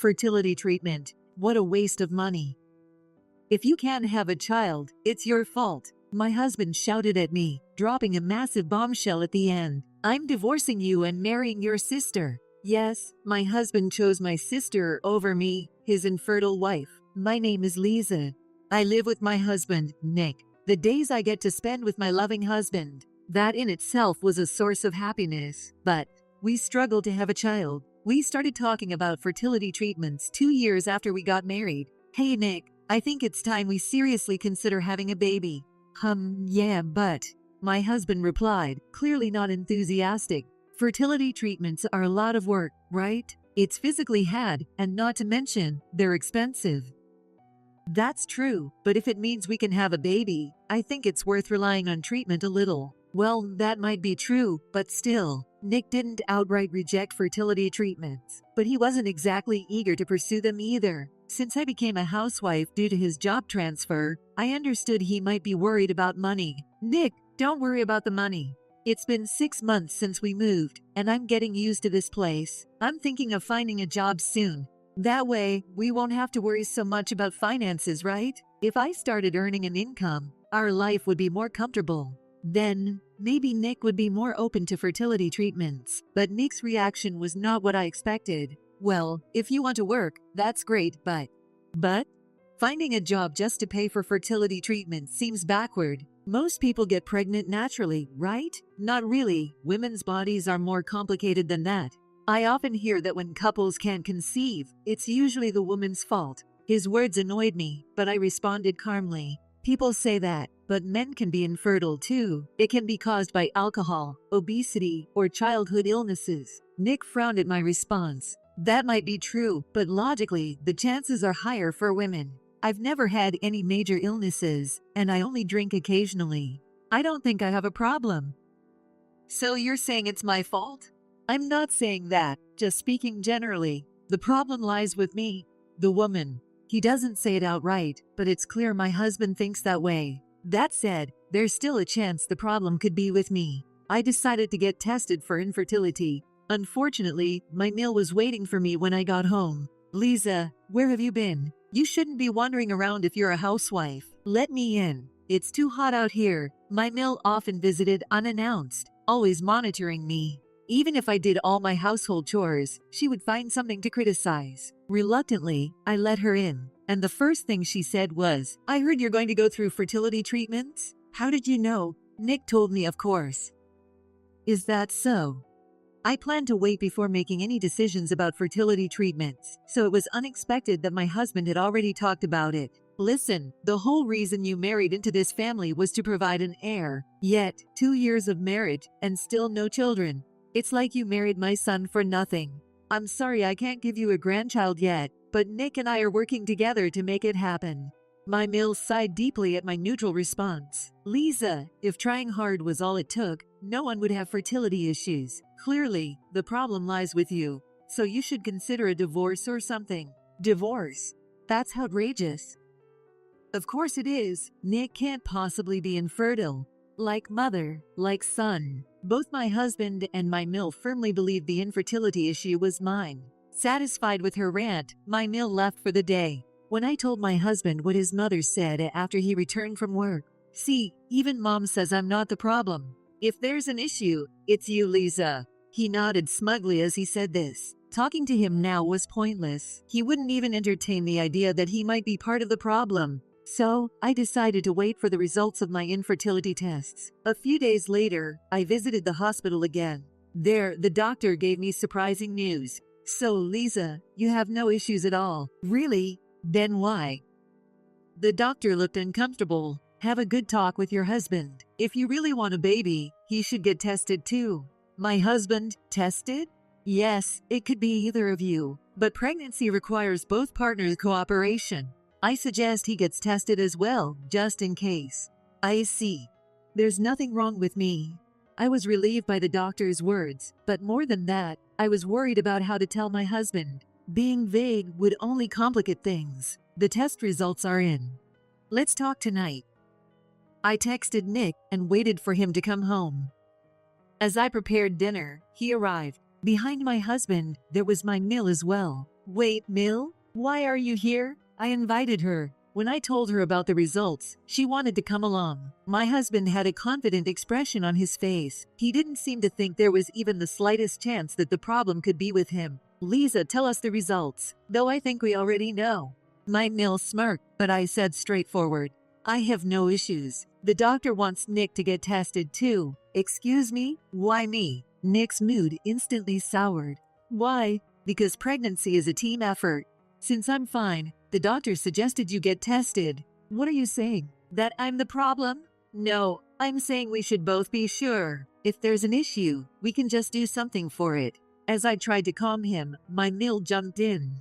Fertility treatment. What a waste of money. If you can't have a child, it's your fault. My husband shouted at me, dropping a massive bombshell at the end. I'm divorcing you and marrying your sister. Yes, my husband chose my sister over me, his infertile wife. My name is Lisa. I live with my husband, Nick. The days I get to spend with my loving husband, that in itself was a source of happiness. But we struggled to have a child. We started talking about fertility treatments 2 years after we got married. Hey Nick, I think it's time we seriously consider having a baby. Yeah, but... My husband replied, clearly not enthusiastic. Fertility treatments are a lot of work, right? It's physically hard, and not to mention, they're expensive. That's true, but if it means we can have a baby, I think it's worth relying on treatment a little. Well, that might be true, but still. Nick didn't outright reject fertility treatments, but he wasn't exactly eager to pursue them either. Since I became a housewife due to his job transfer, I understood he might be worried about money. Nick, don't worry about the money. It's been 6 months since we moved, and I'm getting used to this place. I'm thinking of finding a job soon. That way, we won't have to worry so much about finances, right? If I started earning an income, our life would be more comfortable. Then, maybe Nick would be more open to fertility treatments. But Nick's reaction was not what I expected. Well, if you want to work, that's great, but... Finding a job just to pay for fertility treatment seems backward. Most people get pregnant naturally, right? Not really. Women's bodies are more complicated than that. I often hear that when couples can't conceive, it's usually the woman's fault. His words annoyed me, but I responded calmly. People say that, but men can be infertile too. It can be caused by alcohol, obesity, or childhood illnesses. Nick frowned at my response. That might be true, but logically, the chances are higher for women. I've never had any major illnesses, and I only drink occasionally. I don't think I have a problem. So you're saying it's my fault? I'm not saying that, just speaking generally. The problem lies with me, the woman. He doesn't say it outright, but it's clear my husband thinks that way. That said, there's still a chance the problem could be with me. I decided to get tested for infertility. Unfortunately, my meal was waiting for me when I got home. Lisa, where have you been? You shouldn't be wandering around if you're a housewife. Let me in. It's too hot out here. My meal often visited unannounced, always monitoring me. Even if I did all my household chores, she would find something to criticize. Reluctantly, I let her in, and the first thing she said was, I heard you're going to go through fertility treatments? How did you know? Nick told me, of course. Is that so? I planned to wait before making any decisions about fertility treatments, so it was unexpected that my husband had already talked about it. Listen, the whole reason you married into this family was to provide an heir. Yet, 2 years of marriage, and still no children. It's like you married my son for nothing. I'm sorry I can't give you a grandchild yet, but Nick and I are working together to make it happen. My meal sighed deeply at my neutral response. Lisa, if trying hard was all it took, no one would have fertility issues. Clearly, the problem lies with you, so you should consider a divorce or something. Divorce? That's outrageous. Of course it is. Nick can't possibly be infertile. Like mother, like son. Both my husband and my mill firmly believed the infertility issue was mine. Satisfied with her rant, my mill left for the day. When I told my husband what his mother said after he returned from work, see, even mom says I'm not the problem. If there's an issue, it's you, Lisa. He nodded smugly as he said this. Talking to him now was pointless. He wouldn't even entertain the idea that he might be part of the problem. So, I decided to wait for the results of my infertility tests. A few days later, I visited the hospital again. There, the doctor gave me surprising news. So, Lisa, you have no issues at all. Really? Then why? The doctor looked uncomfortable. Have a good talk with your husband. If you really want a baby, he should get tested too. My husband, tested? Yes, it could be either of you, but pregnancy requires both partners' cooperation. I suggest he gets tested as well, just in case. I see. There's nothing wrong with me. I was relieved by the doctor's words, but more than that, I was worried about how to tell my husband. Being vague would only complicate things. The test results are in. Let's talk tonight. I texted Nick and waited for him to come home. As I prepared dinner, he arrived. Behind my husband, there was my meal as well. Wait, Mill? Why are you here? I invited her. When I told her about the results, she wanted to come along. My husband had a confident expression on his face. He didn't seem to think there was even the slightest chance that the problem could be with him. Lisa, tell us the results, though I think we already know. My Mill smirked, but I said straightforward, I have no issues. The doctor wants Nick to get tested too. Excuse me? Why me? Nick's mood instantly soured. Why? Because pregnancy is a team effort. Since I'm fine, the doctor suggested you get tested. What are you saying? That I'm the problem? No, I'm saying we should both be sure. If there's an issue, we can just do something for it. As I tried to calm him, my Mill jumped in.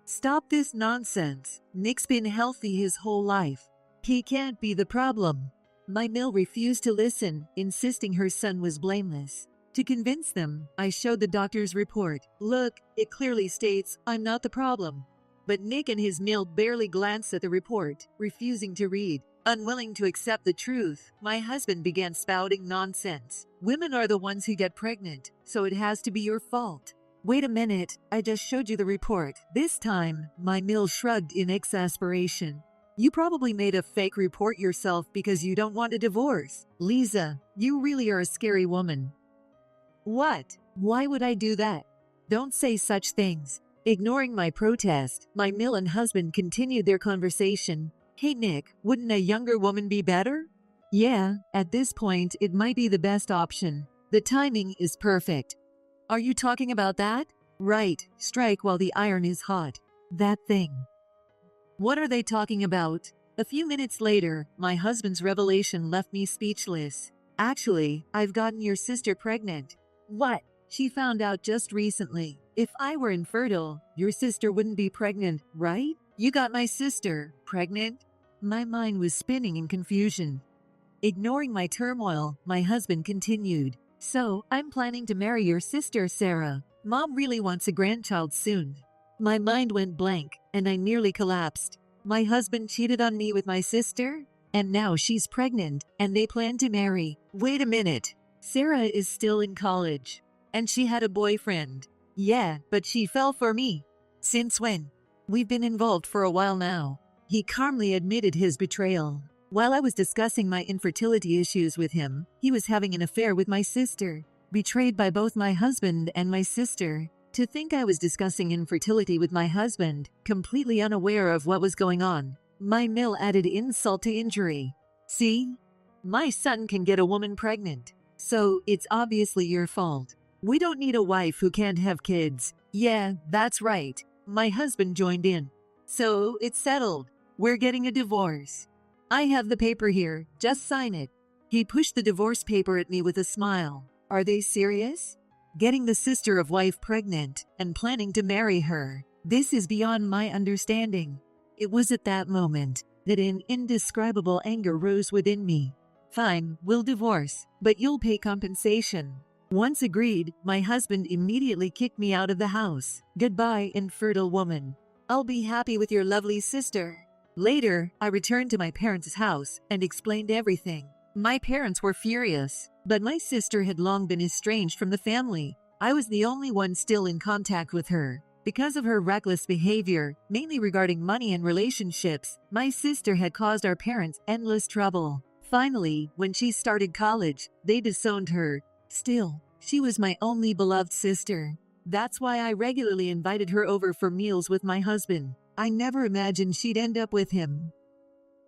Stop this nonsense. Nick's been healthy his whole life. He can't be the problem. My Mill refused to listen, insisting her son was blameless. To convince them, I showed the doctor's report. Look, it clearly states I'm not the problem. But Nick and his Mill barely glanced at the report, refusing to read. Unwilling to accept the truth, my husband began spouting nonsense. Women are the ones who get pregnant, so it has to be your fault. Wait a minute, I just showed you the report. This time, my Mill shrugged in exasperation. You probably made a fake report yourself because you don't want a divorce. Lisa, you really are a scary woman. What? Why would I do that? Don't say such things. Ignoring my protest, my Mill and husband continued their conversation. Hey Nick, wouldn't a younger woman be better? Yeah, at this point, it might be the best option. The timing is perfect. Are you talking about that? Right, strike while the iron is hot. That thing. What are they talking about? A few minutes later, my husband's revelation left me speechless. Actually, I've gotten your sister pregnant. What? She found out just recently. If I were infertile, your sister wouldn't be pregnant, right? You got my sister pregnant? My mind was spinning in confusion. Ignoring my turmoil, my husband continued. So, I'm planning to marry your sister, Sarah. Mom really wants a grandchild soon. My mind went blank, and I nearly collapsed. My husband cheated on me with my sister? And now she's pregnant, and they plan to marry. Wait a minute. Sarah is still in college, and she had a boyfriend. Yeah, but she fell for me. Since when? We've been involved for a while now. He calmly admitted his betrayal. While I was discussing my infertility issues with him, he was having an affair with my sister. Betrayed by both my husband and my sister. To think I was discussing infertility with my husband, completely unaware of what was going on. My Mill added insult to injury. See? My son can get a woman pregnant. So, it's obviously your fault. We don't need a wife who can't have kids. Yeah, that's right. My husband joined in. So, it's settled. We're getting a divorce. I have the paper here. Just sign it. He pushed the divorce paper at me with a smile. Are they serious? Getting the sister of wife pregnant and planning to marry her. This is beyond my understanding. It was at that moment that an indescribable anger rose within me. Fine, we'll divorce, but you'll pay compensation. Once agreed, my husband immediately kicked me out of the house. Goodbye, infertile woman. I'll be happy with your lovely sister. Later, I returned to my parents' house and explained everything. My parents were furious, but my sister had long been estranged from the family. I was the only one still in contact with her. Because of her reckless behavior, mainly regarding money and relationships, my sister had caused our parents endless trouble. Finally, when she started college, they disowned her. Still, she was my only beloved sister. That's why I regularly invited her over for meals with my husband. I never imagined she'd end up with him.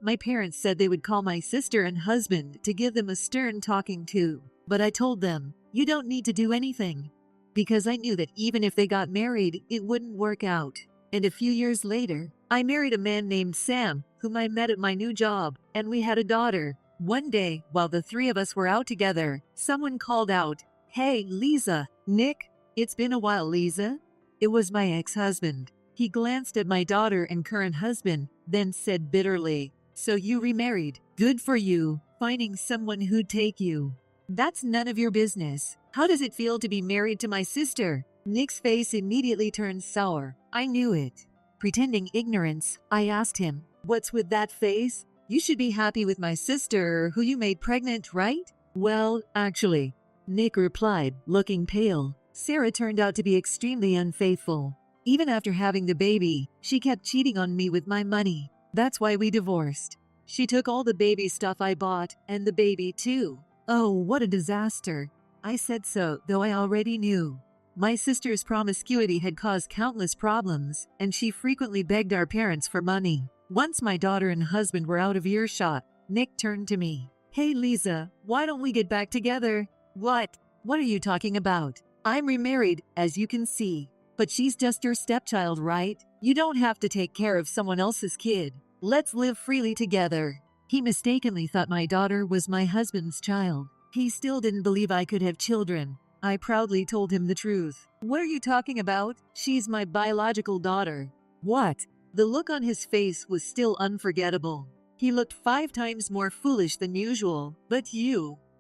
My parents said they would call my sister and husband to give them a stern talking to, but I told them, you don't need to do anything, because I knew that even if they got married, it wouldn't work out. And a few years later, I married a man named Sam, whom I met at my new job, and we had a daughter. One day, while the three of us were out together, someone called out, Hey, Lisa, Nick, it's been a while, Lisa. It was my ex-husband. He glanced at my daughter and current husband, then said bitterly, So you remarried. Good for you, finding someone who'd take you. That's none of your business. How does it feel to be married to my sister? Nick's face immediately turned sour. I knew it. Pretending ignorance, I asked him, What's with that face? You should be happy with my sister, who you made pregnant, right? Well, actually, Nick replied, looking pale. Sarah turned out to be extremely unfaithful. Even after having the baby, she kept cheating on me with my money. That's why we divorced. She took all the baby stuff I bought, and the baby too. Oh, what a disaster. I said so, though I already knew. My sister's promiscuity had caused countless problems, and she frequently begged our parents for money. Once my daughter and husband were out of earshot, Nick turned to me. Hey Lisa, why don't we get back together? What? What are you talking about? I'm remarried, as you can see. But she's just your stepchild, right? You don't have to take care of someone else's kid. Let's live freely together. He mistakenly thought my daughter was my husband's child. He still didn't believe I could have children. I proudly told him the truth. What are you talking about? She's my biological daughter. What? The look on his face was still unforgettable. He looked 5 times more foolish than usual. But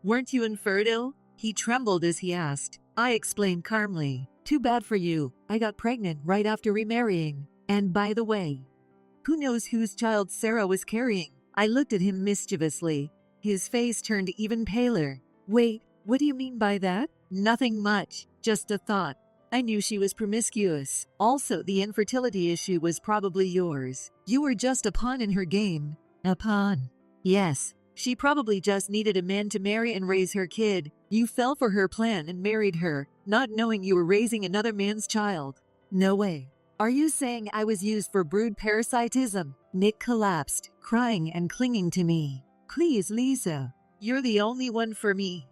weren't you infertile? He trembled as he asked. I explained calmly. Too bad for you. I got pregnant right after remarrying. And by the way, who knows whose child Sarah was carrying? I looked at him mischievously. His face turned even paler. Wait, what do you mean by that? Nothing much, just a thought. I knew she was promiscuous. Also, the infertility issue was probably yours. You were just a pawn in her game. A pawn? Yes. She probably just needed a man to marry and raise her kid. You fell for her plan and married her, not knowing you were raising another man's child. No way. Are you saying I was used for brood parasitism? Nick collapsed, crying and clinging to me. Please, Lisa. You're the only one for me.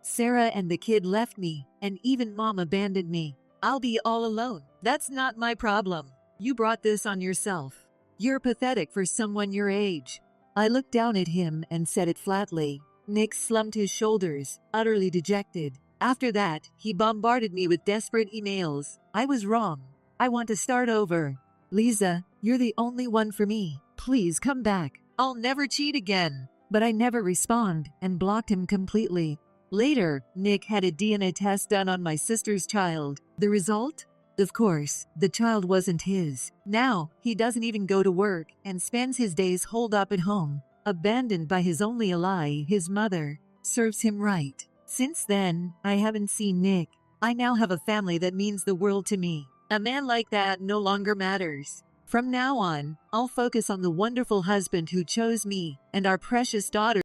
Sarah and the kid left me, and even Mom abandoned me. I'll be all alone. That's not my problem. You brought this on yourself. You're pathetic for someone your age. I looked down at him and said it flatly. Nick slumped his shoulders, utterly dejected. After that, he bombarded me with desperate emails. I was wrong. I want to start over. Lisa, you're the only one for me. Please come back. I'll never cheat again. But I never respond and blocked him completely. Later, Nick had a DNA test done on my sister's child. The result? Of course, the child wasn't his. Now, he doesn't even go to work and spends his days holed up at home, abandoned by his only ally, his mother. Serves him right. Since then, I haven't seen Nick. I now have a family that means the world to me. A man like that no longer matters. From now on, I'll focus on the wonderful husband who chose me and our precious daughter.